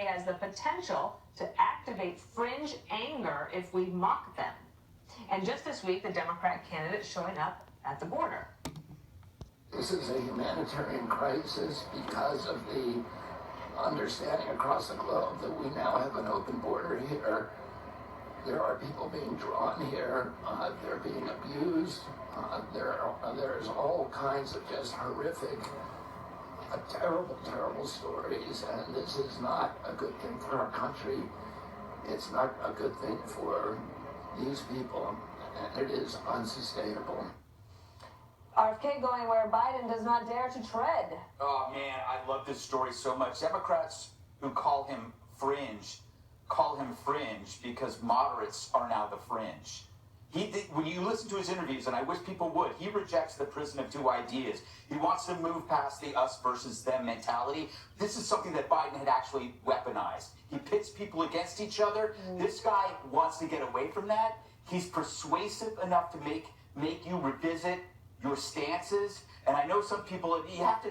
RFK has the potential to activate fringe anger if we mock them. And just this week, the Democrat candidate showing up at the border. This is a humanitarian crisis because of the understanding across the globe that we now have an open border here. There are people being drawn here. They're being abused. There's all kinds of just horrific, terrible, terrible stories. And this is not a good thing for our country. It's not a good thing for these people. And it is unsustainable. RFK going where Biden does not dare to tread. Oh, man, I love this story so much. Democrats who call him fringe because moderates are now the fringe. When you listen to his interviews, and I wish people would, he rejects the prison of two ideas. He wants to move past the us versus them mentality. This is something that Biden had actually weaponized. He pits people against each other. This guy wants to get away from that. He's persuasive enough to make you revisit your stances. And I know some people, you have to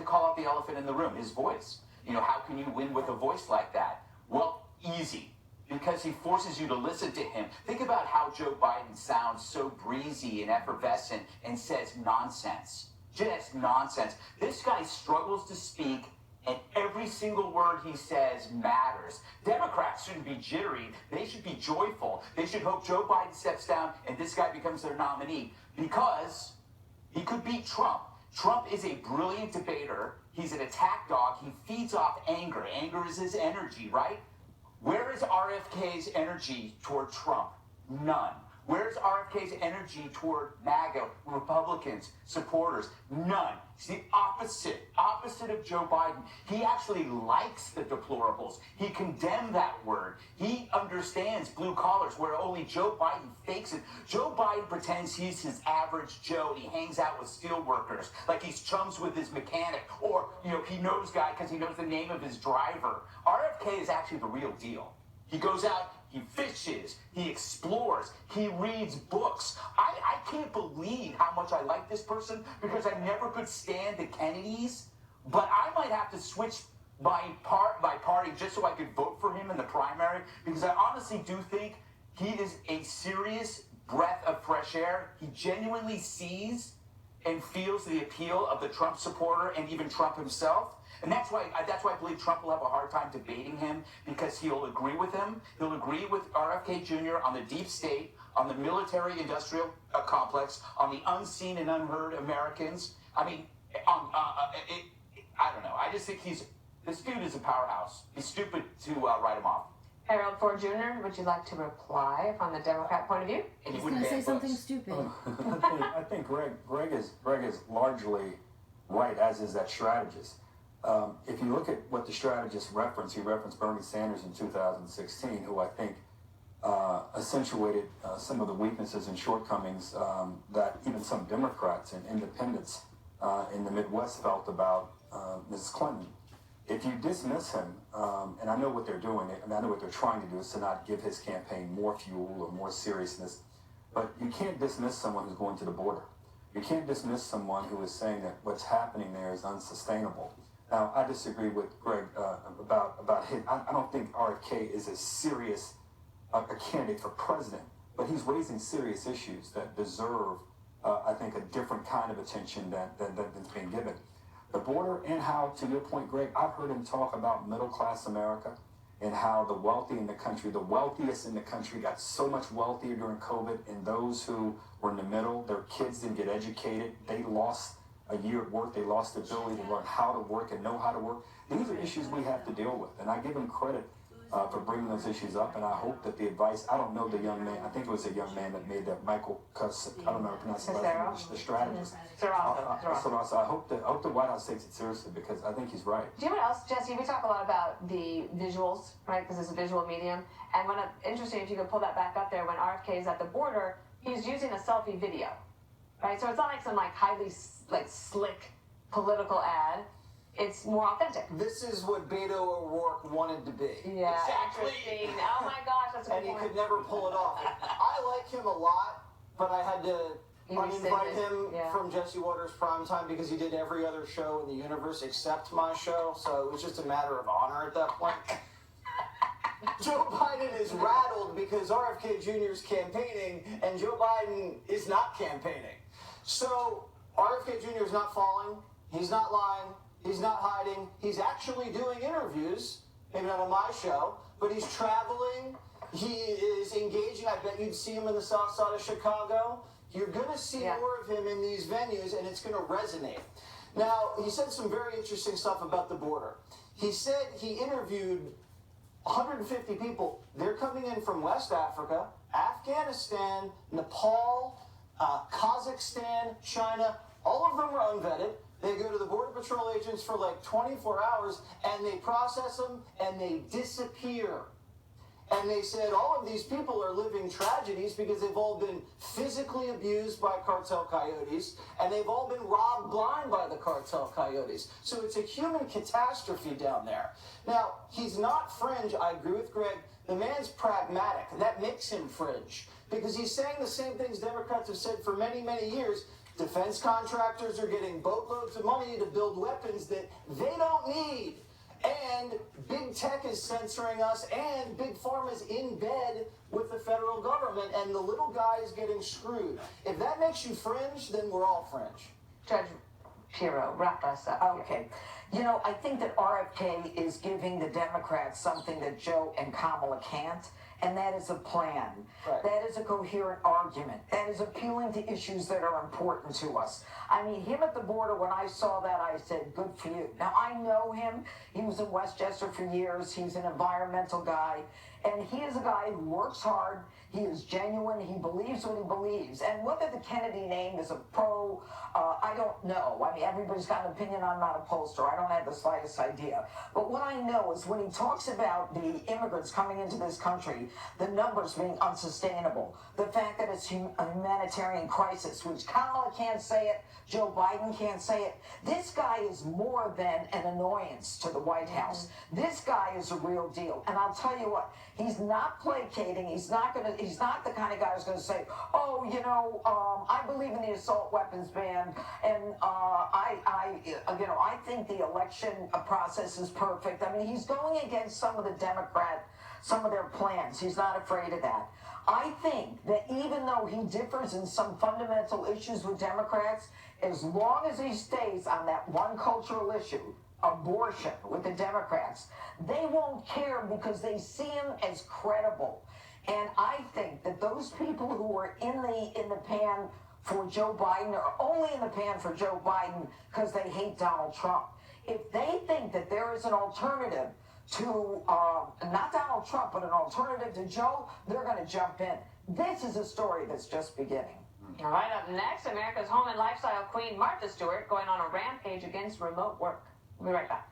call out the elephant in the room, his voice. You know, how can you win with a voice like that? Well, easy. Because he forces you to listen to him. Think about how Joe Biden sounds so breezy and effervescent and says nonsense. Just nonsense. This guy struggles to speak, and every single word he says matters. Democrats shouldn't be jittery. They should be joyful. They should hope Joe Biden steps down and this guy becomes their nominee, because he could beat Trump. Trump is a brilliant debater. He's an attack dog. He feeds off anger. Anger is his energy, right? Where is RFK's energy toward Trump? None. Where's RFK's energy toward MAGA, Republicans, supporters? None. It's the opposite of Joe Biden. He actually likes the deplorables. He condemned that word. He understands blue collars where only Joe Biden fakes it. Joe Biden pretends he's his average Joe. He hangs out with steel workers like he's chums with his mechanic, or, he knows guy because he knows the name of his driver. RFK is actually the real deal. He goes out, he fishes, he explores, he reads books. I can't believe how much I like this person, because I never could stand the Kennedys, but I might have to switch my party just so I could vote for him in the primary, because I honestly do think he is a serious breath of fresh air. He genuinely sees and feels the appeal of the Trump supporter and even Trump himself. And that's why I believe Trump will have a hard time debating him, because he'll agree with him. He'll agree with RFK Jr. on the deep state, on the military-industrial complex, on the unseen and unheard Americans. I mean, I don't know. I just think this dude is a powerhouse. He's stupid to write him off. Harold Ford Jr., would you like to reply from the Democrat point of view? He's going to say something stupid. I think Greg is largely right, as is that strategist. If you look at what the strategist referenced, he referenced Bernie Sanders in 2016, who I think accentuated some of the weaknesses and shortcomings that even some Democrats and independents in the Midwest felt about Mrs. Clinton. If you dismiss him, and I know what they're doing, and I know what they're trying to do is to not give his campaign more fuel or more seriousness, but you can't dismiss someone who's going to the border. You can't dismiss someone who is saying that what's happening there is unsustainable. Now, I disagree with Greg about his. I don't think RFK is as serious a candidate for president, but he's raising serious issues that deserve, I think, a different kind of attention that's being given. The border, and how, to your point, Greg, I've heard him talk about middle-class America and how the wealthy in the country, the wealthiest in the country, got so much wealthier during COVID, and those who were in the middle, their kids didn't get educated, they lost a year at work, they lost the ability to learn how to work and know how to work. These are issues we have to deal with, and I give him credit for bringing those issues up, and I hope that the advice, I don't know the young man, I think it was a young man that made that, Michael Cuss, I don't know how to pronounce it, the strategist. So I hope the White House takes it seriously, because I think he's right. Do you know what else, Jesse? We talk a lot about the visuals, right, because it's a visual medium, and interesting, if you could pull that back up there, when RFK is at the border, he's using a selfie video, right? So it's not like some highly slick political ad. It's more authentic. This is what Beto O'Rourke wanted to be. Yeah, exactly. Interesting. Oh my gosh, that's a good point. And he point. could never pull it off. I like him a lot, but I had to, uninvite him from Jesse Waters Primetime because he did every other show in the universe except my show, so it was just a matter of honor at that point. Joe Biden is rattled because RFK Jr. is campaigning and Joe Biden is not campaigning. So RFK Jr. is not falling, he's not lying, he's not hiding, he's actually doing interviews, maybe not on my show, but he's traveling, he is engaging. I bet you'd see him in the south side of Chicago. You're going to see more of him in these venues, and it's going to resonate. Now, he said some very interesting stuff about the border. He said he interviewed 150 people. They're coming in from West Africa, Afghanistan, Nepal, Kazakhstan, China. All of them are unvetted. They go to the Border Patrol agents for like 24 hours, and they process them, and they disappear. And they said all of these people are living tragedies because they've all been physically abused by cartel coyotes, and they've all been robbed blind by the cartel coyotes. So it's a human catastrophe down there. Now, he's not fringe. I agree with Greg. The man's pragmatic, and that makes him fringe because he's saying the same things Democrats have said for many, many years. Defense contractors are getting boatloads of money to build weapons that they don't need. And big tech is censoring us, and big pharma's in bed with the federal government, and the little guy is getting screwed. If that makes you fringe, then we're all fringe. Judge Pirro, wrap us up. Okay. You know, I think that RFK is giving the Democrats something that Joe and Kamala can't, and that is a plan. Right. That is a coherent argument. That is appealing to issues that are important to us. I mean, him at the border, when I saw that, I said, good for you. Now, I know him. He was in Westchester for years. He's an environmental guy. And he is a guy who works hard. He is genuine. He believes what he believes. And whether the Kennedy name is a pro, I don't know. I mean, everybody's got an opinion. I'm not a pollster. I don't have the slightest idea. But what I know is when he talks about the immigrants coming into this country, the numbers being unsustainable, the fact that it's a humanitarian crisis, which Kamala can't say it, Joe Biden can't say it. This guy is more than an annoyance to the White House. This guy is a real deal. And I'll tell you what, he's not placating. He's not the kind of guy who's going to say, oh, you know, I believe in the assault weapons ban, and I think the election process is perfect. I mean, he's going against some of their plans. He's not afraid of that. I think that even though he differs in some fundamental issues with Democrats, as long as he stays on that one cultural issue, abortion, with the Democrats, they won't care because they see him as credible. And I think that those people who are in the pan for Joe Biden are only in the pan for Joe Biden because they hate Donald Trump. If they think that there is an alternative to, not Donald Trump, but an alternative to Joe, they're going to jump in. This is a story that's just beginning. All right, up next, America's home and lifestyle queen, Martha Stewart, going on a rampage against remote work. We'll be right back.